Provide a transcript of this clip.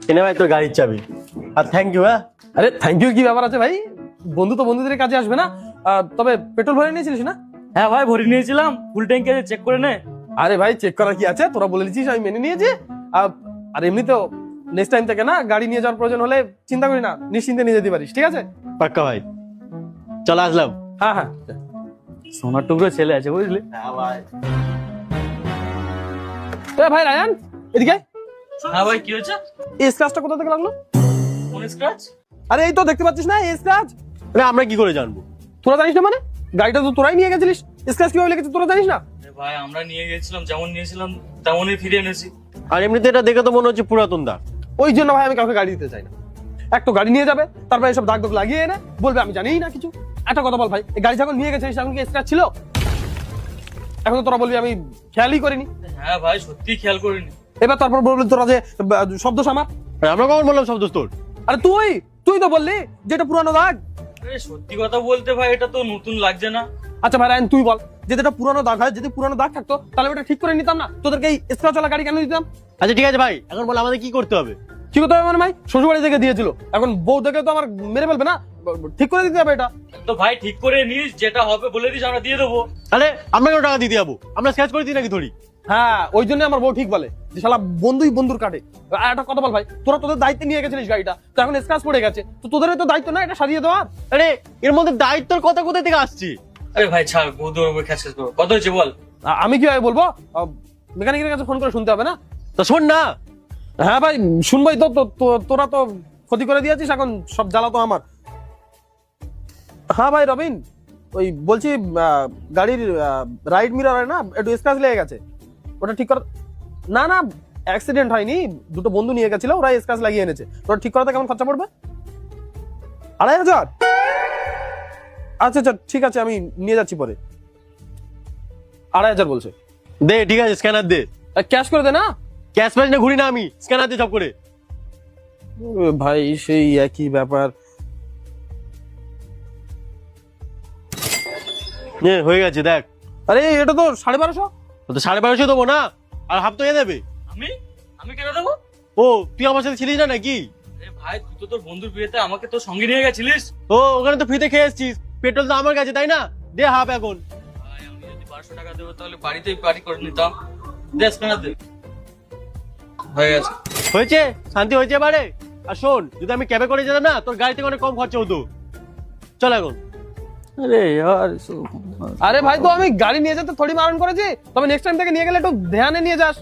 এনে ভাই তোর গাড়ির চাবি। আর থ্যাংক ইউ। হ্যাঁ আরে থ্যাংক ইউ কি ব্যাপার আছে ভাই, বন্ধু তো বন্ধুদের কাজে আসবে না। তবে পেট্রোল ভরে নিয়েছিলিস না? হ্যাঁ ভাই ভরে নিয়েছিলাম, ফুল ট্যাঙ্কি আছে, চেক করে নে। আরে ভাই চেক করার কি আছে, তোরা বলে দিচ্ছিস আমি মেনে নিয়েছি। আর এমনিতেও নেক্সট টাইম থেকে না গাড়ি নিয়ে যাওয়ার প্রয়োজন হলে চিন্তা করি না, নিশ্চিন্তে নিয়ে যেতে পারিস, ঠিক আছে? পাক্কা ভাই, চল আসলাম। হ্যাঁ হ্যাঁ। সোনার টুকরো ছেলে আছে বুঝলি। হ্যাঁ ভাই। এ ভাই রায়ান এদিকে আয়। হ্যাঁ ভাই কি হয়েছে? এই স্ক্র্যাচটা কোথা থেকে লাগলো? কোন স্ক্র্যাচ? আরে এই তো দেখতে পাচ্ছিস না এই স্ক্র্যাচ। আরে আমরা কি করে জানবো? তোরা জানিস না মানে? গাড়িটা তো তোরাই নিয়ে গেছিলিস, স্ক্র্যাচ কিভাবে লেগেছে তোরা জানিস না? ভাই আমরা নিয়ে গেছিলাম, যেমন নিয়েছিলাম তেমনই ফিরে এনেছি। আর এমনিতে এটা দেখে তো মনে হচ্ছে পুরাতন দা। ওই জন্য ভাই আমি কাউকে গাড়ি দিতে চাই না। এক তো গাড়ি নিয়ে যাবে, তারপরে এসব দাগ দাগ লাগিয়ে এনে বলবে আমি জানিই না কিছু। একটা কথা বল ভাই, এই গাড়ি যখন নিয়ে গেছিস তখন কি স্ক্র্যাচ ছিল? এখন তো তোরা বলবি আমি খেয়ালই করিনি। হ্যাঁ ভাই সত্যি খেয়াল করিনি। এবার তারপর বলবি তোরা যে শব্দ সামার। আর আমরা কখন বললাম শব্দ তোর? আরে তুই তুই তো বললি যেটা পুরানো দাগ। আরে সত্যি কথা বলতে ভাই এটা তো নতুন লাগছে না। আচ্ছা ভাই রায়ন তুই বল, যদি এটা পুরানো দাগ হয়, যদি পুরানো দাগ থাকতো তাহলে ওটা ঠিক করে নিতাম না, তোদেরকে এই স্ক্র্যাচওয়ালা গাড়ি কেন দিতাম? আচ্ছা ঠিক আছে ভাই, এখন বল আমাদের কি করতে হবে? কি করতে হবে মানে ভাই? শ্বশুর বাড়ি থেকে দিয়েছিল, এখন বউ দেখে তো আমার মেরে ফেলবে না, ঠিক করে দিতে হবে এটা। তো ভাই ঠিক করে নিস, যেটা হবে বলে দিস, আমরা দিয়ে দেবো। আরে আমরা কেন টাকা দিতে যাবো? আমরা স্ক্র্যাচ করে দিই নাকি ধরি? হ্যাঁ ওই জন্য আমার বউ ঠিক বলে যে শালা বন্ধুই বন্ধুর কাটে। আর একটা কথা বল ভাই, তোরা তোদের দায়িত্বে নিয়ে গেছিলিস গাড়িটা, তো এখন স্ক্র্যাচ পড়ে গেছে, তো তোদের তো দায়িত্ব না এটা সারিয়ে দেওয়ার? আরে এর মধ্যে দায়িত্বের কথা কোথা থেকে আসছে? আরে ভাই ছাড়, বৌদ্ধ খ্যাচ খ্যাচ করো। কত হয়েছে বল? আমি কি ভাই বলবো? মেকানিকের কাছে ফোন করে শুনতে হবে না? তা শোন না। হ্যাঁ ভাই শুনবই তো, তোরা তো ক্ষতি করে দিয়েছিস, এখন সব জ্বালা তো আমার। হ্যাঁ ভাই রবিন, ওই বলছি গাড়ির রাইট মিররে না একটু স্ক্র্যাচ লেগে গেছে, ওটা ঠিক কর। না না অ্যাক্সিডেন্ট হয়নি, দুটো বন্ধু নিয়ে গেছিল, ওরা স্ক্র্যাচ লাগিয়ে এনেছে। ওটা ঠিক করাতে কেমন খরচা পড়বে? 2,500? আচ্ছা আচ্ছা ঠিক আছে, আমি নিয়ে যাচ্ছি পরে। 2,500 বলছে। দে ঠিক আছে, স্ক্যানার দে। ক্যাশ করে দে না। ক্যাশ প্যাশ না ঘুরি না আমি, স্ক্যানার দে সব করে। ভাই সেই একই ব্যাপার। হয়ে গেছে দেখ। আরে এটা তো 1250। তো 1250 দেবো না, আর হাফ তো এ দেবে। আমি আমি কেন দেবো? ও তুই আমার সাথে ছিলিস না নাকি? আরে ভাই তুই তো তোর বন্ধুর বিয়েতে আমাকে তো সঙ্গে নিয়ে গেছিলিস। ও ওখানে তো ফ্রিতে খেয়ে এসছিস, পেট্রোল তো আমার কাছে তাই না? দে হাফ এখন। ভাই আমি যদি 1200 টাকা দেবো তাহলে বাড়িতেই পার্টি করে নিতাম। দে স্ক্যানার দে। হয়ে গেছে। হয়েছে, শান্তি হয়েছে এবারে। আর শোন, যদি আমি ক্যাবে করে যেতাম না, তোর গাড়ি থেকে অনেক কম খরচা হতো। চল এখন। আরে यार আরে ভাই তো আমি গাড়ি নিয়ে যেতে থোড়ি বারণ করেছি, তবে নেক্সট টাইম থেকে নিয়ে গেলে একটু ধ্যানে নিয়ে যাস।